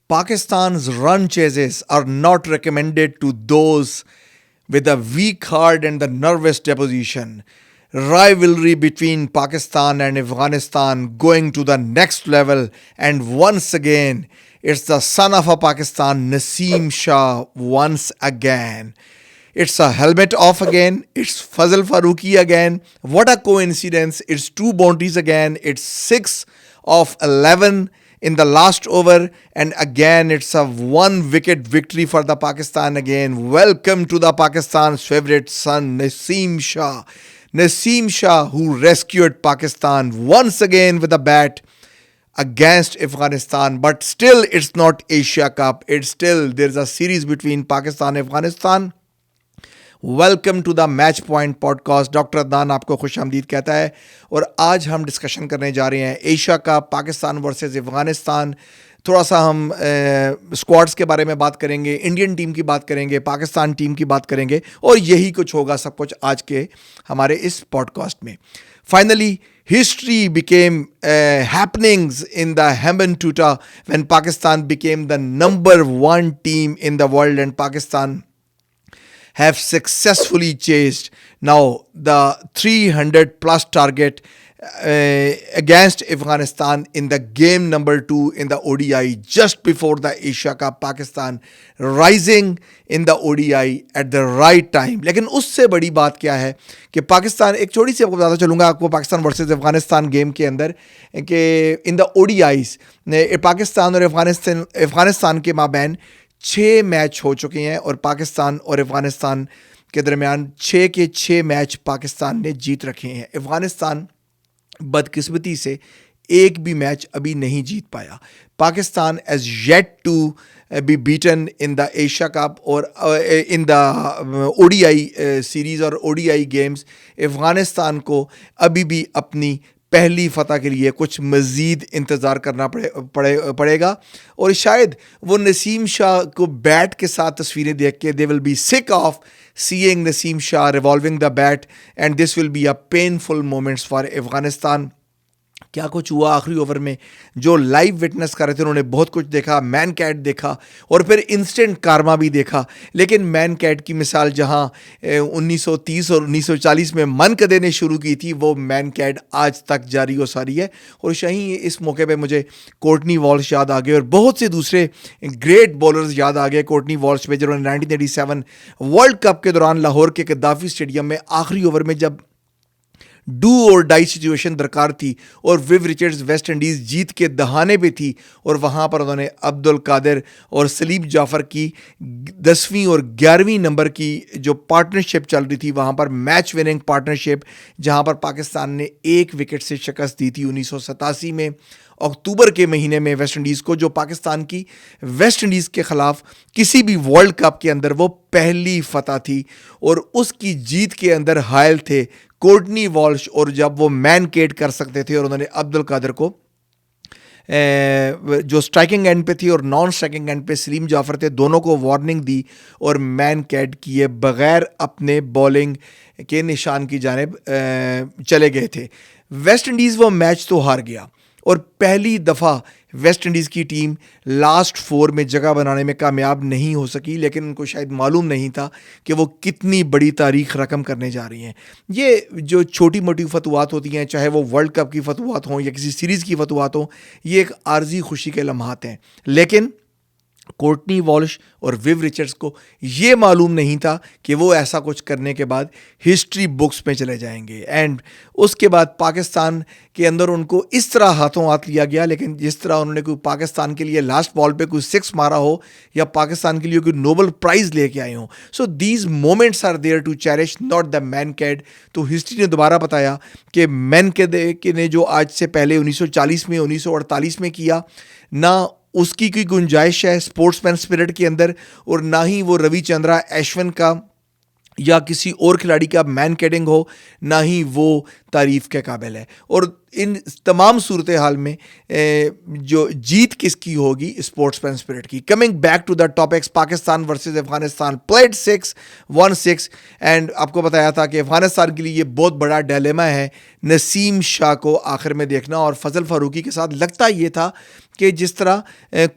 Pakistan's run chases are not recommended to those with a weak heart and the nervous deposition. Rivalry between Pakistan and Afghanistan going to the next level, and once again, it's the son of a Pakistan, Naseem Shah, once again. It's a helmet off again. It's Fazal Farooqi again. What a coincidence. It's two boundaries again. It's 6 of 11 in the last over, and again it's a one wicket victory for the Pakistan again. Welcome to the Pakistan's favorite son, Naseem Shah. Naseem Shah, who rescued Pakistan once again with a bat against Afghanistan. But still, it's not Asia Cup. It's still, there's a series between Pakistan and Afghanistan. Welcome to the match point podcast. Doctor Adnan आपको खुश आमदीद कहता है. और आज हम discussion करने जा रहे हैं एशिया का पाकिस्तान वर्सेस अफगानिस्तान. थोड़ा सा हम स्क्वाड्स के बारे में बात करेंगे, इंडियन टीम की बात करेंगे, पाकिस्तान टीम की बात करेंगे, और यही कुछ होगा सब कुछ आज के हमारे इस पॉडकास्ट में. Finally history became happenings in the Hambantota when Pakistan became the number one team in the world, and Pakistan have successfully chased now the 300 plus target against Afghanistan in the game number 2 in the ODI just before the Asia Cup. Pakistan rising in the ODI at the right time. लेकिन उससे बड़ी बात क्या है कि पाकिस्तान, एक छोटी सी आपको बताता चलूँगा आपको पाकिस्तान वर्सेस अफगानिस्तान गेम के अंदर कि इन द ODIs पाकिस्तान और अफगानिस्तान के माबैन 6 मैच हो चुके हैं और पाकिस्तान और अफगानिस्तान के दरमियान 6 के 6 मैच पाकिस्तान ने जीत रखे हैं. अफगानिस्तान बदकिस्मती से एक भी मैच अभी नहीं जीत पाया. Pakistan has yet to be beaten in the Asia Cup और इन द ओडीआई सीरीज़ और ओडीआई गेम्स. अफगानिस्तान को अभी भी अपनी पहली फतह के लिए कुछ मज़ीद इंतज़ार करना पड़ेगा. और शायद वो नसीम शाह को बैट के साथ तस्वीरें देख के they will be sick of seeing Naseem Shah revolving the bat, and this will be a painful moments for Afghanistan. क्या कुछ हुआ आखिरी ओवर में, जो लाइव विटनेस कर रहे थे उन्होंने बहुत कुछ देखा. मैन कैट देखा और फिर इंस्टेंट कारमा भी देखा. लेकिन मैन कैट की मिसाल जहां 1930 और 1940 में मनकदे ने शुरू की थी, वो मैन कैट आज तक जारी और सारी है. और यहीं इस मौके पे मुझे कोर्टनी वॉल्श याद आ गए और बहुत से दूसरे ग्रेट बॉलर्स याद आ गए. कोर्टनी वॉल्श पे जिन्होंने 1987 वर्ल्ड कप के दौरान लाहौर के गद्दाफी स्टेडियम में आखिरी ओवर में जब डू और डाई सिचुएशन दरकार थी और विव रिचर्ड्स वेस्ट इंडीज़ जीत के दहाने पे थी, और वहाँ पर उन्होंने अब्दुल कादिर और सलीम जाफ़र की 10वीं और 11वीं नंबर की जो पार्टनरशिप चल रही थी, वहाँ पर मैच विनिंग पार्टनरशिप, जहाँ पर पाकिस्तान ने 1 विकेट से शिकस्त दी थी 1987 में अक्टूबर के महीने में वेस्ट इंडीज़ को, जो पाकिस्तान की वेस्ट इंडीज़ के ख़िलाफ़ किसी भी वर्ल्ड कप के अंदर वो पहली फतह थी. और उसकी जीत के अंदर हायल थे कोर्टनी वॉल्श, और जब वो मैन केट कर सकते थे और उन्होंने अब्दुल कादिर को जो स्ट्राइकिंग एंड पे थी और नॉन स्ट्राइकिंग एंड पे सलीम जाफ़र थे, दोनों को वार्निंग दी और मैन कैट किए बग़ैर अपने बॉलिंग के निशान की जानिब चले गए थे. वेस्ट इंडीज़ वो मैच तो हार गया और पहली दफ़ा वेस्ट इंडीज़ की टीम लास्ट 4 में जगह बनाने में कामयाब नहीं हो सकी. लेकिन उनको शायद मालूम नहीं था कि वो कितनी बड़ी तारीख रकम करने जा रही हैं. ये जो छोटी मोटी फतवात होती हैं, चाहे वो वर्ल्ड कप की फतवात हों या किसी सीरीज़ की फतवात हों, ये एक आर्जी खुशी के लम्हात हैं. लेकिन कोर्टनी वॉल्श और विव रिचर्ड्स को ये मालूम नहीं था कि वो ऐसा कुछ करने के बाद हिस्ट्री बुक्स में चले जाएंगे. एंड उसके बाद पाकिस्तान के अंदर उनको इस तरह हाथों हाथ लिया गया. लेकिन जिस तरह उन्होंने कोई पाकिस्तान के लिए लास्ट बॉल पे कोई 6 मारा हो या पाकिस्तान के लिए कोई नोबल प्राइज़ लेके आए हों, so these moments are there to cherish, not the Mankad. तो हिस्ट्री ने दोबारा बताया कि मैन कैड ने जो आज से पहले 1940 में 1948 में किया, ना उसकी कोई गुंजाइश है स्पोर्ट्समैन स्पिरिट के अंदर, और ना ही वो रविचंद्रा अश्विन का या किसी और खिलाड़ी का मैन कैडिंग हो, ना ही वो तारीफ़ के काबिल है. और इन तमाम सूरत हाल में जो जीत किसकी होगी, स्पोर्ट्समैन स्पिरिट की. Coming back to the topics, Pakistan versus Afghanistan played 6-1-6, and आपको बताया था कि अफगानिस्तान के लिए ये बहुत बड़ा डिलेमा है नसीम शाह को आखिर में देखना. और फजल फारूकी के साथ लगता ये था कि जिस तरह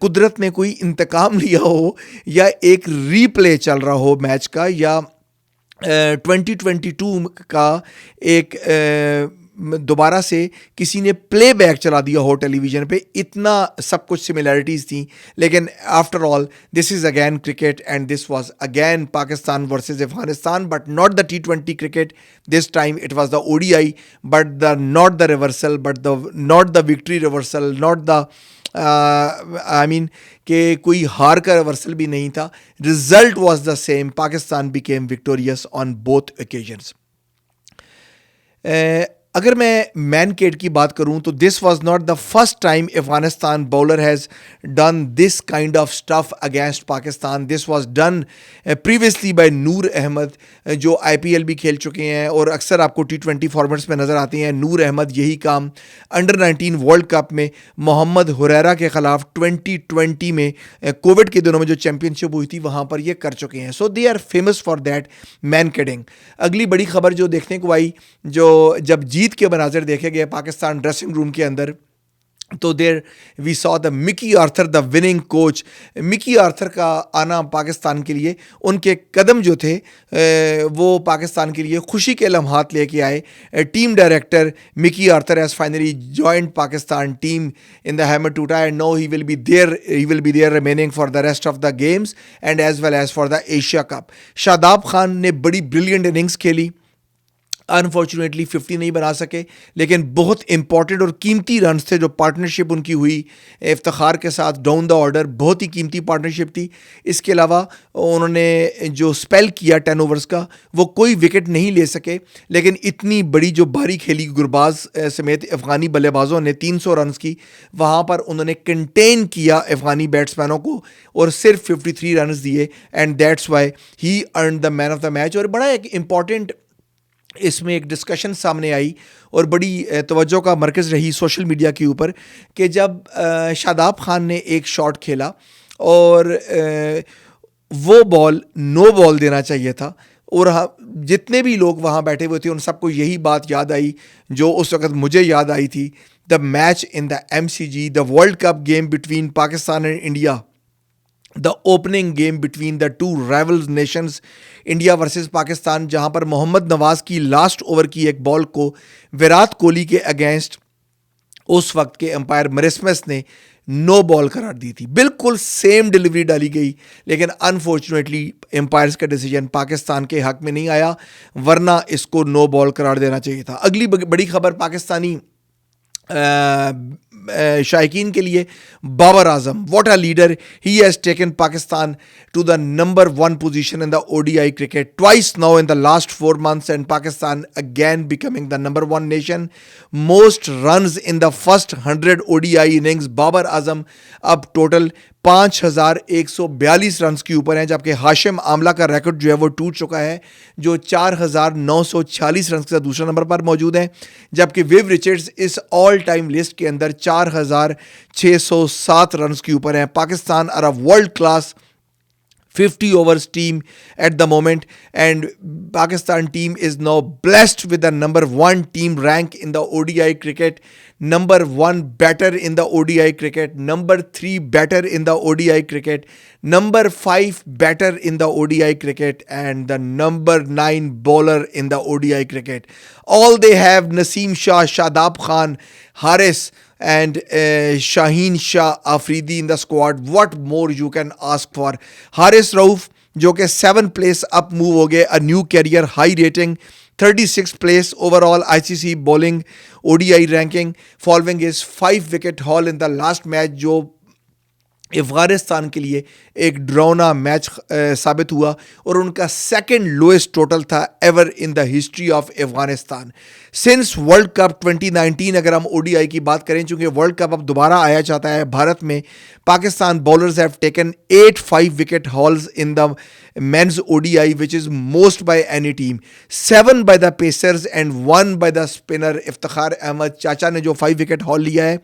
कुदरत ने कोई इंतकाम लिया हो या एक रीप्ले चल रहा हो मैच का, या 2022 का एक दोबारा से किसी ने प्ले बैक चला दिया हो टेलीविज़न पे। इतना सब कुछ सिमिलैरिटीज़ थी, लेकिन after all this is again cricket and this was again Pakistan versus Afghanistan, but not the T20 cricket, this time it was the ODI, but the not the reversal, but the not the victory reversal, not the I mean कि कोई हार का reversal भी नहीं था। Result was the same, Pakistan became victorious on both occasions. अगर मैं man cat की बात करूं तो this was not the first time Afghanistan bowler has done this kind of stuff against Pakistan. This was done previously by Noor Ahmad, जो IPL भी खेल चुके हैं और अक्सर आपको T20 फॉर्मेट्स में नज़र आते हैं। नूर अहमद यही काम अंडर 19 वर्ल्ड कप में मोहम्मद हुरैरा के ख़िलाफ़ 2020 में कोविड के दिनों में जो चैम्पियनशिप हुई थी वहाँ पर ये कर चुके हैं। So they are famous for that mankading. अगली बड़ी खबर जो देखने को आई, जो जब जीत के मनाजिर देखे गए पाकिस्तान ड्रेसिंग रूम के अंदर, तो there we saw the Mickey Arthur the winning coach. Mickey Arthur का आना पाकिस्तान के लिए, उनके कदम जो थे वो पाकिस्तान के लिए खुशी के लम्हात लेके आए। Team director Mickey Arthur has finally joined Pakistan team in the Hambantota and no he will be there remaining for the rest of the games and as well as for the Asia Cup. Shadab Khan ने बड़ी brilliant innings खेली, unfortunately 50 नहीं बना सके, लेकिन बहुत important और कीमती रन्स थे जो पार्टनरशिप उनकी हुई इफ्तिखार के साथ डाउन द ऑर्डर, बहुत ही कीमती पार्टनरशिप थी। इसके अलावा उन्होंने जो स्पेल किया 10 ओवर्स का, वो कोई विकेट नहीं ले सके, लेकिन इतनी बड़ी जो बारी खेली गुरबाज समेत अफ़गानी बल्लेबाजों ने 300 रन्स की, वहाँ पर उन्होंने कंटेन किया अफ़गानी बैट्समैनों को और सिर्फ 53 रन्स दिए and that's why he earn the man of the match. और बड़ा एक इम्पॉर्टेंट इसमें एक डिस्कशन सामने आई और बड़ी तवज्जो का मरकज़ रही सोशल मीडिया के ऊपर कि जब शादाब खान ने एक शॉट खेला और वो बॉल नो बॉल देना चाहिए था, और जितने भी लोग वहाँ बैठे हुए थे उन सबको यही बात याद आई जो उस वक़्त मुझे याद आई थी। The match in the MCG, the World cup game between Pakistan and India, the opening game between the two rival nations, India versus Pakistan, जहां पर मोहम्मद नवाज की लास्ट ओवर की एक बॉल को विराट कोहली के अगेंस्ट उस वक्त के अंपायर मरिस्मस ने नो बॉल करार दी थी। बिल्कुल सेम डिलीवरी डाली गई, लेकिन अनफॉर्चुनेटली एम्पायर्स का डिसीजन पाकिस्तान के हक में नहीं आया, वरना इसको नो बॉल करार देना चाहिए था। अगली बड़ी खबर पाकिस्तानी शायकीन के लिए, Babar Azam, what a leader, he has taken Pakistan to the number 1 position in the ODI cricket twice now in the last 4 months, and Pakistan again becoming the number 1 nation. Most runs in the first 100 ODI innings, Babar Azam अब total 5142 runs के ऊपर हैं, जबकि हाशिम आमला का record जो है वो टूट चुका है, जो 4946 रन्स के साथ दूसरे नंबर पर मौजूद हैं, जबकि विव रिचर्ड्स इस ऑल टाइम लिस्ट के अंदर 4607 रन्स के ऊपर हैं। Pakistan are a world class 50 overs team at the moment, and Pakistan team is now blessed with the number 1 team rank in the ODI cricket, number 1 batter in the ODI cricket, number 3 batter in the ODI cricket, number 5 batter in the ODI cricket, and the number 9 bowler in the ODI cricket. All they have Naseem Shah, Shadab Khan, Haris and Shaheen Shah Afridi in the squad. What more you can ask for? Haris Rauf जो कि 7th place up move हो गए, a new career high rating, 36th place overall ICC bowling ODI ranking following his 5 wicket haul in the last match, जो अफ़गानिस्तान के लिए एक ड्राउना match साबित हुआ और उनका सेकंड लोएस्ट टोटल था ever in the history of Afghanistan since world cup 2019। अगर हम ODI की बात करें, चूँकि वर्ल्ड कप अब दोबारा आया चाहता है भारत में, Pakistan bowlers have taken 8 5 wicket halls in the men's ODI, which is most by any team, 7 by the Pacers and 1 by the spinner Iftikhar Ahmed चाचा ने जो 5 विकेट हॉल लिया है,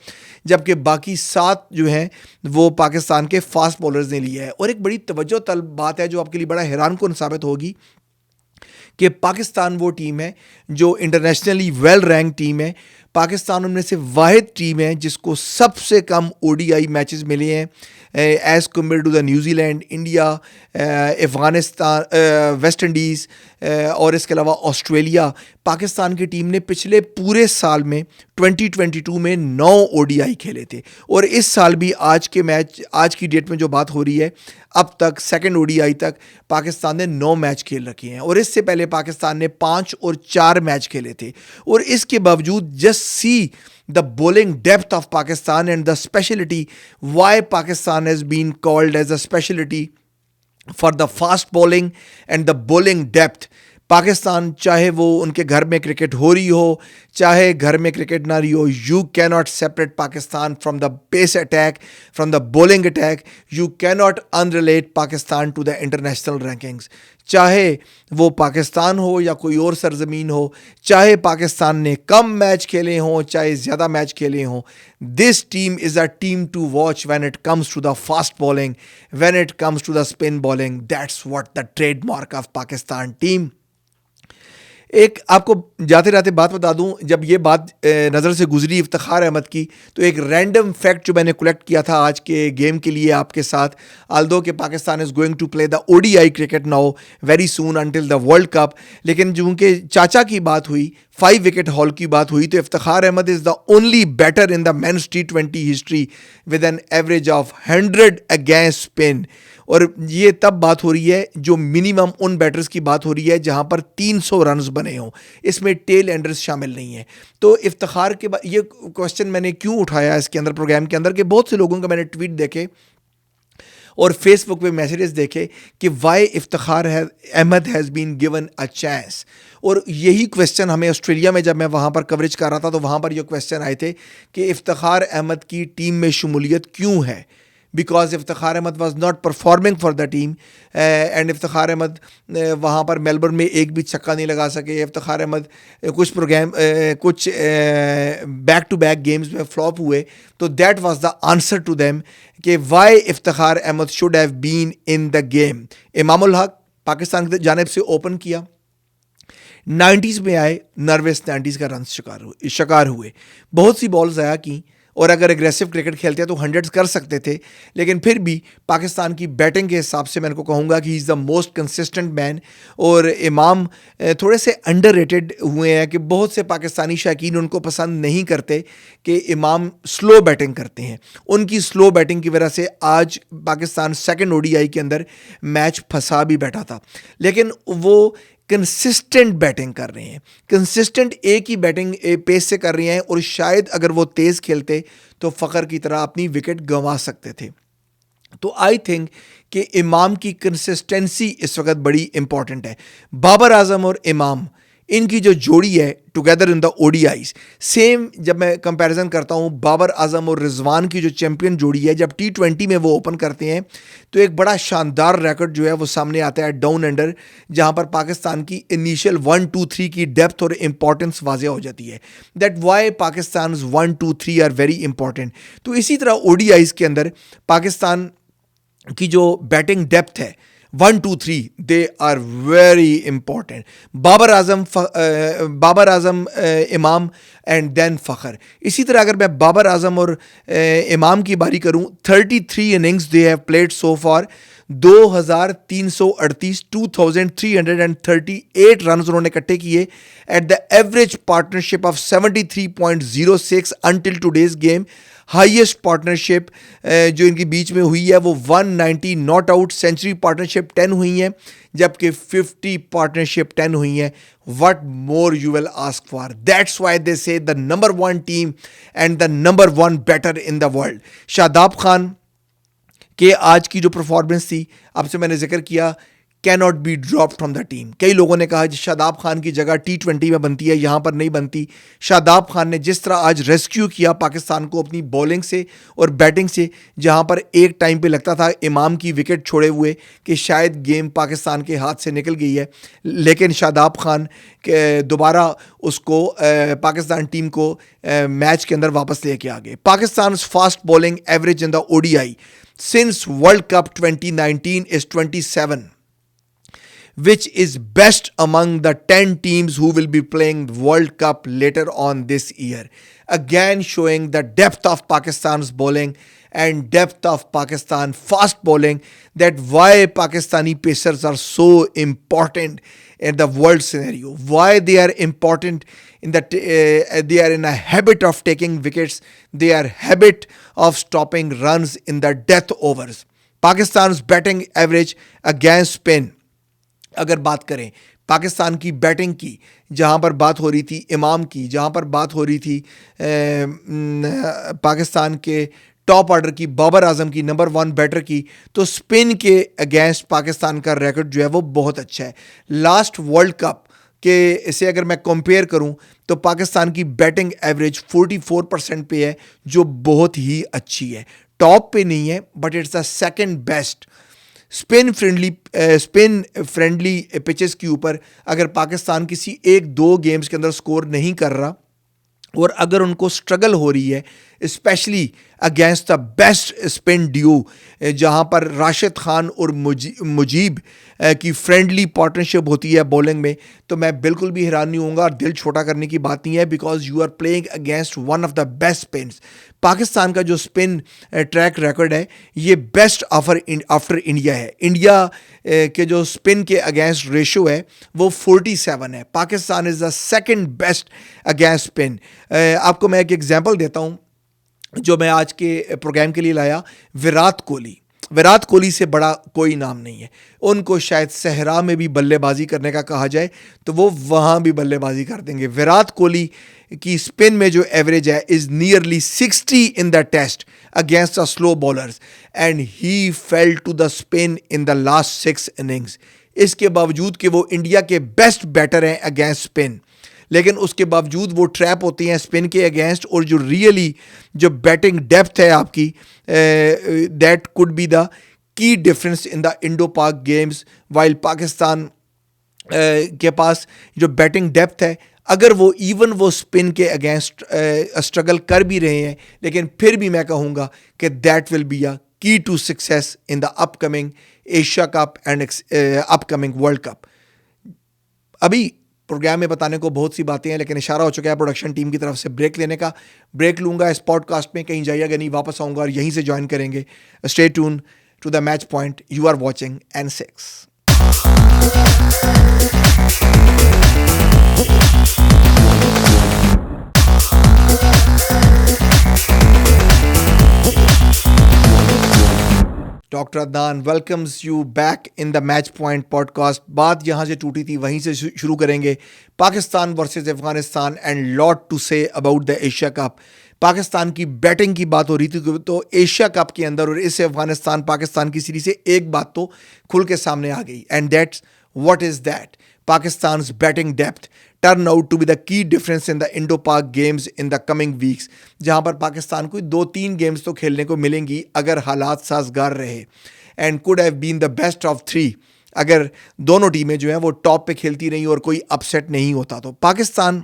जबकि बाकी 7 जो हैं वो पाकिस्तान के फास्ट बॉलर्स ने लिया है। और एक बड़ी तवज्जो तलब बात है जो आपके लिए बड़ा हैरान कुन साबित होगी कि पाकिस्तान वो टीम है जो इंटरनेशनली वेल रैंक टीम है, पाकिस्तान उनमें से वाहिद टीम है जिसको सबसे कम ओडीआई मैचेस मिले हैं as compared to the New Zealand, India, Afghanistan, West Indies और इसके अलावा ऑस्ट्रेलिया। पाकिस्तान की टीम ने पिछले पूरे साल में 2022 में 9 ओडीआई खेले थे और इस साल भी आज की डेट में जो बात हो रही है, अब तक सेकंड ओडीआई तक पाकिस्तान ने 9 मैच खेल रखे हैं और इससे पहले पाकिस्तान ने 5 और 4 मैच खेले थे। और इसके बावजूद just see the bowling depth of Pakistan and the specialty why Pakistan has been called as a specialty for the fast bowling and the bowling depth. Pakistan चाहे वो उनके घर में क्रिकेट हो रही हो चाहे घर में क्रिकेट ना रही हो, you cannot separate Pakistan from the pace attack, from the bowling attack. You cannot unrelate Pakistan to the international rankings. चाहे वो पाकिस्तान हो या कोई और सरजमीन हो, चाहे पाकिस्तान ने कम मैच खेले हों चाहे ज़्यादा मैच खेले हों, this team is a team to watch when it comes to the fast bowling, when it comes to the spin bowling. That's what the trademark of Pakistan team. एक आपको जाते जाते बात बता दूं, जब ये बात नज़र से गुजरी इफ्तिखार अहमद की, तो एक रैंडम फैक्ट जो मैंने कलेक्ट किया था आज के गेम के लिए आपके साथ, आल्दो कि Pakistan is going to play the ODI cricket now very soon until the World Cup, लेकिन जो उनके चाचा की बात हुई, 5 विकेट हॉल की बात हुई, तो Iftikhar Ahmed is the only batter in the men's T20 history with an average of 100 against spin. और ये तब बात हो रही है जो मिनिमम उन बैटर्स की बात हो रही है जहां पर 300 रन्स बने हों, इसमें टेल एंडर्स शामिल नहीं है। तो इफ्तिखार के बाद ये क्वेश्चन मैंने क्यों उठाया इसके अंदर, प्रोग्राम के अंदर, कि बहुत से लोगों का मैंने ट्वीट देखे और फेसबुक पे मैसेजेस देखे कि why Iftikhar Ahmed has been given a chance. और यही क्वेश्चन हमें ऑस्ट्रेलिया में जब मैं वहाँ पर कवरेज कर रहा था तो वहाँ पर ये क्वेश्चन आए थे कि इफ्तिखार अहमद की टीम में शमूलियत क्यों है, because Iftikhar Ahmed was not performing for the team and Iftikhar Ahmed वहाँ पर मेलबर्न में एक भी छक्का नहीं लगा सके। इफ्तिखार अहमद कुछ बैक टू बैक गेम्स में फ्लॉप हुए। तो that was the answer to them कि why Iftikhar Ahmed should have been in the game. Imamul Haq Pakistan की जानिब से ओपन किया, 90s में आए, नर्वस 90s का रन शिकार हुए, बहुत सी बॉल्स आया की, और अगर एग्रेसिव क्रिकेट खेलते हैं तो 100 कर सकते थे, लेकिन फिर भी पाकिस्तान की बैटिंग के हिसाब से मैं इनको कहूँगा कि he is the most consistent man. और इमाम थोड़े से अंडररेटेड हुए हैं कि बहुत से पाकिस्तानी शायकीन उनको पसंद नहीं करते कि इमाम स्लो बैटिंग करते हैं। उनकी स्लो बैटिंग की वजह से आज पाकिस्तान सेकंड ओडीआई के अंदर मैच फंसा भी बैठा था, लेकिन वो कंसिस्टेंट बैटिंग कर रहे हैं, कंसिस्टेंट एक ही बैटिंग पेस से कर रहे हैं, और शायद अगर वो तेज़ खेलते तो फ़खर की तरह अपनी विकेट गंवा सकते थे। तो आई थिंक कि इमाम की कंसिस्टेंसी इस वक्त बड़ी इंपॉर्टेंट है। बाबर आजम और इमाम, इनकी जो जोड़ी है together in the ODIs, same जब मैं कंपैरिजन करता हूँ बाबर आजम और रिजवान की जो चैंपियन जोड़ी है, जब T20 में वो ओपन करते हैं तो एक बड़ा शानदार रिकॉर्ड जो है वो सामने आता है डाउन अंडर, जहाँ पर पाकिस्तान की इनिशियल 1-2-3 की डेप्थ और इंपॉर्टेंस वाज़ेह हो जाती है। That why Pakistan 1-2-3 are very important. तो इसी तरह ओडीआईज के अंदर पाकिस्तान की जो बैटिंग डेप्थ है 1-2-3 they are very important. Babar Azam Imam and then Fakhar. इसी तरह अगर मैं बाबर आजम और इमाम की बारी करूं, 33 innings they have played so far, 2338 2338 run उन्होंने इकट्ठे किए at the average partnership of 73.06 until today's game. Highest partnership जो इनके बीच में हुई है वो 190 नॉट आउट, सेंचुरी पार्टनरशिप 10 हुई हैं, जबकि 50 पार्टनरशिप 10 हुई हैं। What more you will ask for? That's why they say the number 1 team and the number 1 batter in the world. Shadab Khan के आज की जो परफॉर्मेंस थी, आपसे मैंने जिक्र किया, cannot be drop from the team. कई लोगों ने कहा शादाब खान की जगह T20 में बनती है, यहाँ पर नहीं बनती। शादाब खान ने जिस तरह आज रेस्क्यू किया पाकिस्तान को अपनी बॉलिंग से और बैटिंग से, जहाँ पर एक टाइम पे लगता था इमाम की विकेट छोड़े हुए कि शायद गेम पाकिस्तान के हाथ से निकल गई है, लेकिन शादाब खान के दोबारा उसको पाकिस्तान टीम को मैच के अंदर वापस लेके आ गए। Pakistan fast bowling average in the ODI since World Cup 2019 is 27, which is best among the 10 teams who will be playing World Cup later on this year. Again, showing the depth of Pakistan's bowling and depth of Pakistan fast bowling, that why Pakistani pacers are so important in the world scenario, why they are important in that they are in a habit of taking wickets, they are habit of stopping runs in the death overs. Pakistan's batting average against spin, अगर बात करें पाकिस्तान की batting की, जहाँ पर बात हो रही थी इमाम की, जहाँ पर बात हो रही थी पाकिस्तान के टॉप ऑर्डर की, बाबर आजम की, नंबर 1 बैटर की, तो स्पिन के अगेंस्ट पाकिस्तान का रिकॉर्ड जो है वो बहुत अच्छा है. लास्ट वर्ल्ड कप के इसे अगर मैं कंपेयर करूं तो पाकिस्तान की बैटिंग एवरेज 44% पे है, जो बहुत ही अच्छी है. टॉप पे नहीं है but it's the second best. Spin friendly pitches के ऊपर अगर पाकिस्तान किसी 1-2 गेम्स के अंदर स्कोर नहीं कर रहा और अगर उनको स्ट्रगल हो रही है, specially against the best spin due, जहां पर राशिद खान और मुजीब की फ्रेंडली पार्टनरशिप होती है बॉलिंग में, तो मैं बिल्कुल भी हैरान नहीं होऊंगा और दिल छोटा करने की बात नहीं है, because you are playing against one of the best spins. Pakistan का जो स्पिन ट्रैक रिकॉर्ड है ये बेस्ट आफ्टर इंडिया है. इंडिया के जो स्पिन के अगेंस्ट रेशो है वो 47 है. Pakistan is the second best against spin. आपको मैं एक एग्जांपल देता हूँ जो मैं आज के प्रोग्राम के लिए लाया. विराट कोहली से बड़ा कोई नाम नहीं है. उनको शायद सहरा में भी बल्लेबाजी करने का कहा जाए तो वो वहाँ भी बल्लेबाजी कर देंगे. विराट कोहली की स्पिन में जो एवरेज है is nearly 60 in the test against the slow bowlers, and he fail to the spin in the last 6 innings. इसके बावजूद कि वो इंडिया के बेस्ट बैटर हैं अगेंस्ट स्पिन, लेकिन उसके बावजूद वो ट्रैप होती हैं स्पिन के अगेंस्ट. और जो रियली जो बैटिंग डेप्थ है आपकी, that could be the key difference in the Indo पाक गेम्स. वाइल पाकिस्तान के पास जो बैटिंग डेप्थ है, अगर वो स्पिन के अगेंस्ट स्ट्रगल कर भी रहे हैं, लेकिन फिर भी मैं कहूँगा कि that will be a key to success in the upcoming Asia Cup and upcoming World Cup. अभी प्रोग्राम में बताने को बहुत सी बातें हैं, लेकिन इशारा हो चुका है प्रोडक्शन टीम की तरफ से ब्रेक लेने का. ब्रेक लूंगा इस पॉडकास्ट में, कहीं जाइएगा नहीं, वापस आऊँगा और यहीं से ज्वाइन करेंगे. Stay tune to the match point. You are watching N6. Doctor Adnan welcomes you back in the match point podcast. बात यहाँ से टूटी थी वहीं से शुरू करेंगे. Pakistan versus Afghanistan and lot to say about the Asia Cup. Pakistan की बैटिंग की बात हो रही थी तो एशिया कप के अंदर और इस अफगानिस्तान पाकिस्तान की सीरीज से एक बात तो खुल के सामने आ गई, and that's what is that. Pakistan's batting depth turn out to be the key difference in the Indo-Pak games in the coming weeks, जहाँ पर पाकिस्तान को 2-3 गेम्स तो खेलने को मिलेंगी अगर हालात साजगार रहे, and could have been the best of 3 अगर दोनों टीमें जो हैं वो टॉप पे खेलती रही और कोई अपसेट नहीं होता. तो पाकिस्तान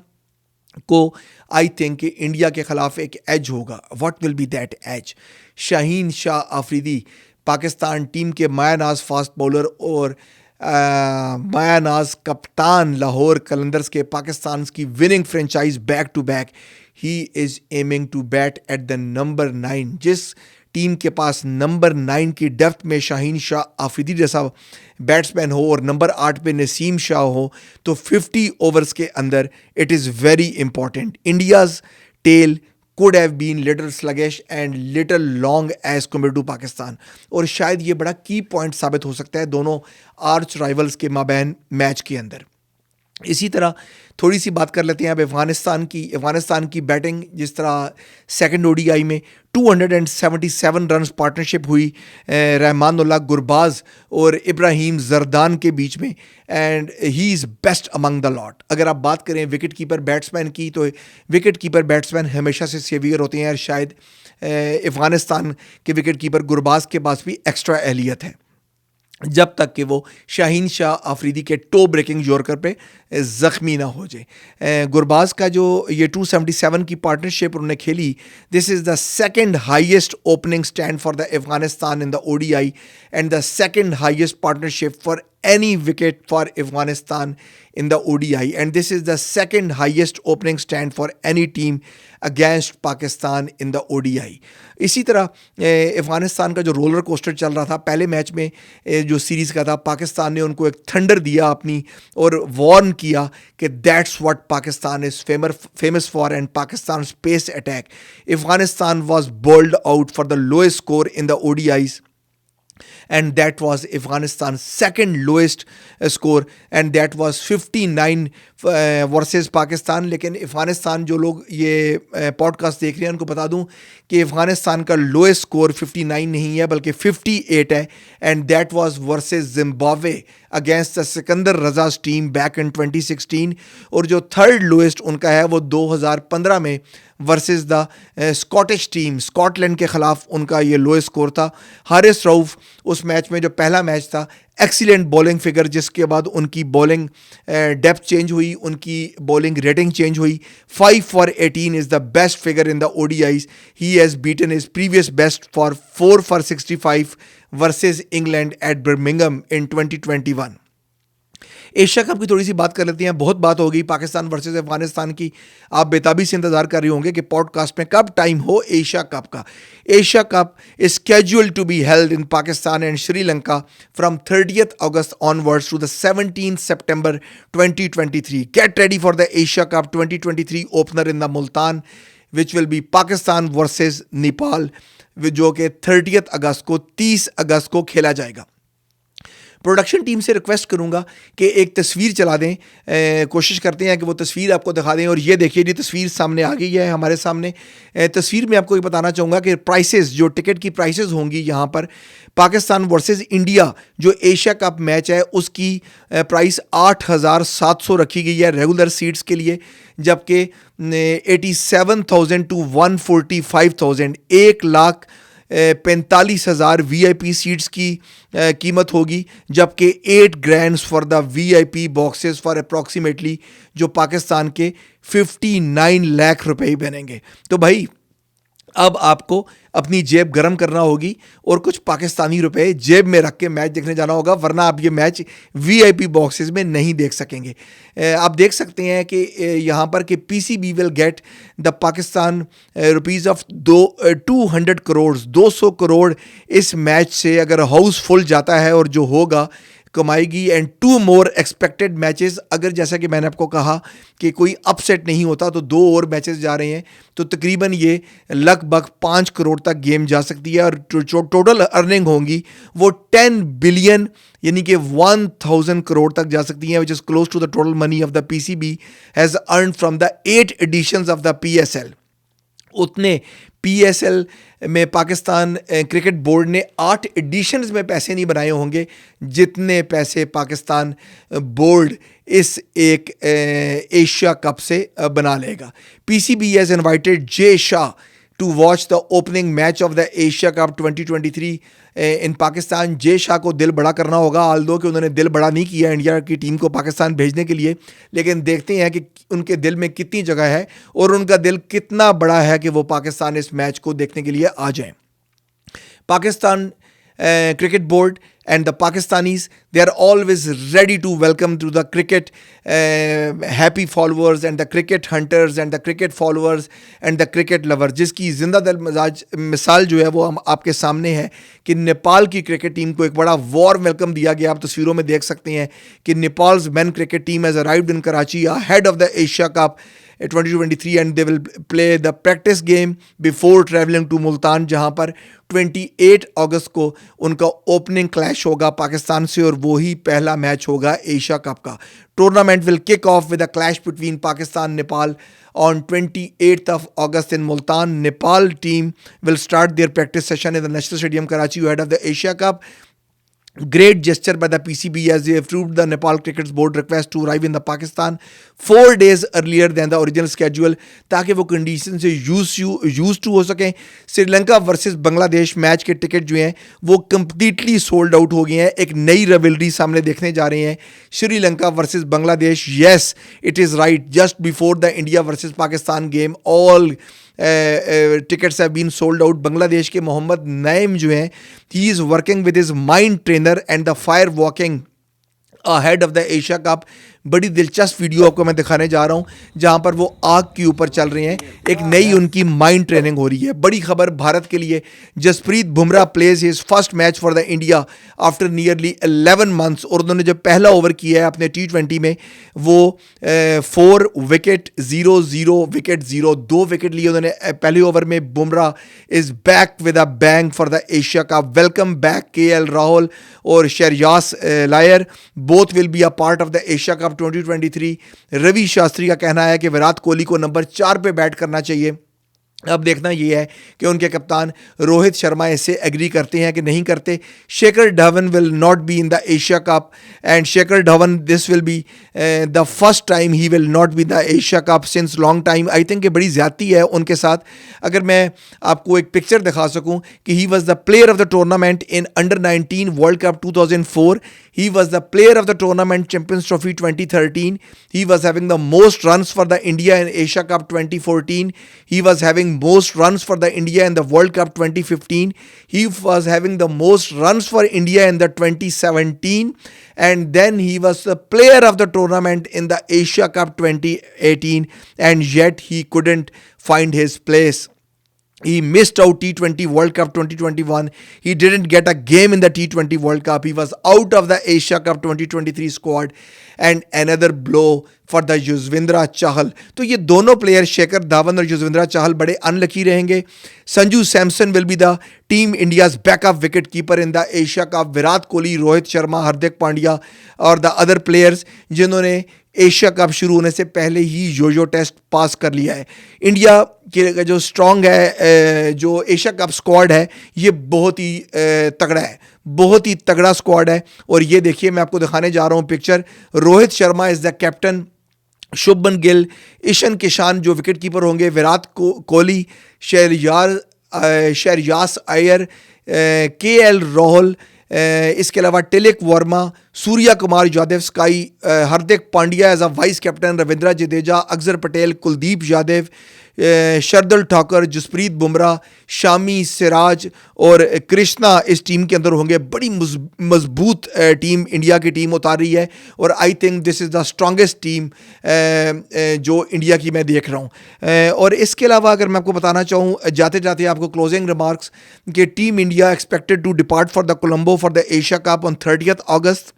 को आई थिंक कि इंडिया के खिलाफ एक एज होगा. What will be that edge? Shaheen Shah Afridi, Pakistan team के मायानाज फास्ट बॉलर और मायानाज कप्तान लाहौर कलंदर्स के, पाकिस्तान की winning franchise back to back. He is aiming to bat at the number 9. जिस टीम के पास नंबर 9 की डेप्थ में शाहीन शाह आफरीदी जैसा बैट्समैन हो और नंबर 8 पे नसीम शाह हो, तो 50 ओवर्स के अंदर it is very important. India's tail could have been little sluggish and little long as compared to Pakistan, और शायद ये बड़ा की पॉइंट साबित हो सकता है दोनों आर्च राइवल्स के माबैन मैच के अंदर. इसी तरह थोड़ी सी बात कर लेते हैं अब अफगानिस्तान की बैटिंग. जिस तरह सेकंड ओडीआई में 277 रन पार्टनरशिप हुई रहमानुल्लाह गुरबाज और इब्राहिम जरदान के बीच में, and he is best among the lot. अगर आप बात करें विकेट कीपर बैट्समैन की, तो विकेट कीपर बैट्समैन हमेशा से सेवियर होते हैं, और शायद अफगानिस्तान के विकेट कीपर गुरबाज के पास भी एक्स्ट्रा एहलियत है, जब तक कि वो शाहीन शाह आफरीदी के टो ब्रेकिंग यॉर्कर पे ज़ख्मी ना हो जाए. गुरबाज का जो ये 277 की पार्टनरशिप उन्होंने खेली, this is the second highest opening stand for the Afghanistan in the ODI and the second highest partnership for any wicket for Afghanistan in the ODI, and this is the second highest opening stand for any team against Pakistan in the ODI. इसी तरह अफ़गानिस्तान का जो roller coaster चल रहा था पहले match में जो सीरीज़ का था, पाकिस्तान ने उनको एक थंडर दिया अपनी और वार्न किया कि that's what Pakistan is famous for and Pakistan pace attack. Afghanistan was bowled out for the lowest score in the ODIs, and that was Afghanistan's second lowest score, and that was 59 versus Pakistan. लेकिन अफ़गानिस्तान जो लोग ये podcast देख रहे हैं उनको बता दूं कि अफ़गानिस्तान का लोएस्ट स्कोर 59 नहीं है बल्कि 58 है, and that was versus Zimbabwe against the Sikandar Raza's team back in 2016. और जो थर्ड लोएस्ट उनका है वो 2015 में versus the Scottish team, Scotland के ख़िलाफ़ उनका ये लोएस्ट स्कोर था. हारिस रऊफ़ उस मैच में, जो पहला मैच था, एक्सीलेंट बॉलिंग फिगर, जिसके बाद उनकी बॉलिंग डेप्थ चेंज हुई, उनकी बॉलिंग रेटिंग चेंज हुई. 5 for 18 is the best figure in the ODIs. He has beaten his previous best for 4 for 65 versus England eight Birmingham in 2021. Asia cup की थोड़ी सी बात कर लेते हैं. बहुत बात हो गई पाकिस्तान वर्सेस अफगानिस्तान की. आप बेताबी से इंतजार कर रहे होंगे कि पॉडकास्ट में कब टाइम हो एशिया कप का. Asia Cup is scheduled to be held in Pakistan and Sri Lanka from 30th August onwards to the 17th September 2023. Get ready for the Asia Cup 2023 opener in the Multan, which will be Pakistan versus Nepal, जो कि 30th अगस्त को 30 अगस्त को खेला जाएगा. Production team से request करूंगा कि एक तस्वीर चला दें. कोशिश करते हैं कि वो तस्वीर आपको दिखा दें. और ये देखिए, ये तस्वीर सामने आ गई है हमारे सामने. तस्वीर में आपको ये बताना चाहूँगा कि प्राइसेस, जो टिकट की प्राइसेस होंगी यहाँ पर, पाकिस्तान वर्सेस इंडिया जो एशिया कप मैच है उसकी प्राइस 8,700 रखी गई है रेगुलर सीट्स के लिए, जबकि 87,000 to 145,000 1,45,000 VIP सीट्स की कीमत होगी, जबकि 8 grand for the VIP boxes for approximately जो पाकिस्तान के 59 लाख रुपए बनेंगे. तो भाई अब आपको अपनी जेब गर्म करना होगी और कुछ पाकिस्तानी रुपए जेब में रख के मैच देखने जाना होगा, वरना आप ये मैच VIP बॉक्सेस में नहीं देख सकेंगे. आप देख सकते हैं कि यहाँ पर कि PCB will get the Pakistan rupees of 200 crore 200 crore इस मैच से, अगर हाउस फुल जाता है और जो होगा कमाएगी. एंड 2 more एक्सपेक्टेड मैचेस, अगर जैसा कि मैंने आपको कहा कि कोई अपसेट नहीं होता तो 2 और मैचेस जा रहे हैं, तो तकरीबन ये लगभग 5 करोड़ तक गेम जा सकती है. और जो टोटल अर्निंग होंगी वो 10 बिलियन यानी कि 1,000 करोड़ तक जा सकती हैं, which is close to the total money of the PCB has earn from the 8 editions of the PSL. उतने PSL में पाकिस्तान क्रिकेट बोर्ड ने 8 एडिशंस में पैसे नहीं बनाए होंगे जितने पैसे पाकिस्तान बोर्ड इस एक एशिया कप से बना लेगा. PCB has invited J Shah to watch the opening match of the Asia Cup 2023 in Pakistan. Jay Shah को दिल बड़ा करना होगा, आल्दो कि उन्होंने दिल बड़ा नहीं किया इंडिया की टीम को पाकिस्तान भेजने के लिए, लेकिन देखते हैं कि उनके दिल में कितनी जगह है और उनका दिल कितना बड़ा है कि वो पाकिस्तान इस मैच को देखने के लिए आ जाएं. Pakistan cricket board and the Pakistanis, they are always ready to welcome to the cricket happy followers and the cricket hunters and the cricket followers and the cricket lovers, जिसकी जिंदा दिल मिसाल जो है वो हम आपके सामने है कि नेपाल की क्रिकेट टीम को एक बड़ा वार्म वेलकम दिया गया. आप तस्वीरों में देख सकते हैं कि Nepals main cricket team has arrived in Karachi ahead of the Asia Cup 2023 and they will play the practice game before traveling to Multan, जहां पर 28 अगस्त को उनका ओपनिंग क्लैश होगा पाकिस्तान से और वही पहला मैच होगा एशिया कप का. Tournament will kick off with a clash between Pakistan Nepal on 28th of August in Multan. Nepal team will start their practice session in the National Stadium Karachi ahead of the Asia Cup. Great gesture by the PCB as they approved the Nepal Cricket Board request to arrive in the Pakistan 4 days earlier than the original schedule, ताकि वो condition से use to हो सकें. Sri Lanka versus Bangladesh match के ticket जो हैं वो completely sold out हो गए हैं. एक नई रेवलरी सामने देखने जा रहे हैं, Sri Lanka versus Bangladesh. Yes, it is right, just before the India versus Pakistan game all tickets have been sold out. Bangladesh के मोहम्मद नईम जो हैं, he is working with his mind trainer and the fire walking ahead of the Asia Cup. बड़ी दिलचस्प video आपको मैं दिखाने जा रहा हूं जहां पर वो आग के ऊपर चल रहे हैं, एक नई उनकी माइंड ट्रेनिंग हो रही है। बड़ी खबर भारत के लिए, Jasprit Bumrah plays his first match for the India after nearly 11 months. और उन्होंने जब पहला ओवर किया है अपने T20 में, वो 4 विकेट 0 विकेट 0 2 विकेट लिए उन्होंने पहले ओवर में। Bumrah is back with a bang for the Asia Cup. Welcome back KL Rahul और Shreyas Iyer, both will be a part of the Asia Cup 2023। Ravi Shastri का कहना है कि विराट कोहली को नंबर 4 पे बैट करना चाहिए। अब देखना ये है कि उनके कप्तान रोहित शर्मा इससे एग्री करते हैं कि नहीं करते। Shekhar Dhawan will not be in the Asia Cup and Shekhar Dhawan this will be the first time he will not be the Asia cup since long time. I think कि बड़ी ज़्यादती है उनके साथ। अगर मैं आपको एक पिक्चर दिखा सकूं कि he was the player of the tournament in under 19 world cup 2004, he was the player of the tournament Champions Trophy 2013, he was having the most runs for the India in Asia Cup 2014, he was having most runs for the India in the World Cup 2015, he was having the most runs for India in the 2017, and then he was the player of the tournament in the Asia Cup 2018, and yet he couldn't find his place. He missed out T20 World Cup 2021. He didn't get a game in the T20 World Cup. He was out of the Asia Cup 2023 squad. And another blow for the Yuzvendra Chahal. तो ये दोनों player Shekhar Dhawan और युजवेंद्र चहल बड़े unlucky रहेंगे। Sanju Samson will be the team India's backup wicket keeper in the Asia Cup. Virat Kohli, Rohit Sharma, Hardik Pandya और the other players जिन्होंने Asia Cup शुरू होने से पहले ही यो टेस्ट पास कर लिया है। इंडिया के जो स्ट्रॉन्ग है, जो एशिया कप स्क्वाड है, ये बहुत ही तगड़ा है, बहुत ही तगड़ा स्क्वाड है। और ये देखिए, मैं आपको दिखाने जा रहा हूँ picture. Rohit Sharma is the captain, Shubman Gill, Ishan Kishan जो विकेट कीपर होंगे, विराट कोहली, शहरयास अय्यर, KL राहुल, इसके अलावा Tilak Varma, Surya Kumar Yadav SKY, Hardik Pandya as a vice captain, Ravindra Jadeja, Axar Patel, Kuldeep Yadav, Shardul Thakur, Jasprit Bumrah, Shami, Siraj और कृष्णा इस टीम के अंदर होंगे। बड़ी मजबूत टीम इंडिया की टीम उतार रही है और I think this is the strongest team जो इंडिया की मैं देख रहा हूँ। और इसके अलावा अगर मैं आपको बताना चाहूँ जाते जाते आपको क्लोजिंग रिमार्क्स कि team India expected to depart for the Colombo for the Asia Cup on 30 August.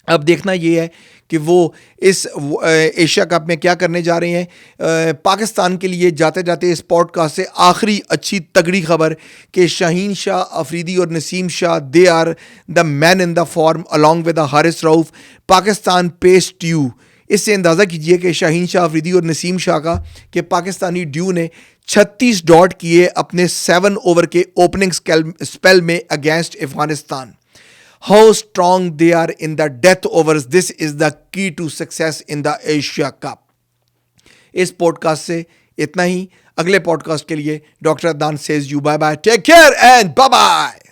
अब देखना ये है कि वो इस एशिया कप में क्या करने जा रहे हैं। पाकिस्तान के लिए जाते जाते इस पॉडकास्ट से आखिरी अच्छी तगड़ी खबर कि शाहीन शाह अफरीदी और Naseem Shah, they are the man in the form along with Haris Rauf. Pakistan pace due, इससे अंदाज़ा कीजिए कि शाहीन शाह अफरीदी और नसीम शाह का कि पाकिस्तानी ड्यू ने 36 डॉट किए अपने 7 ओवर के ओपनिंग स्पेल में against Afghanistan. How strong they are in the death overs. This is the key to success in the Asia Cup. इस पॉडकास्ट से इतना ही। अगले पॉडकास्ट के लिए doctor Adnan says you bye bye, take care and bye bye.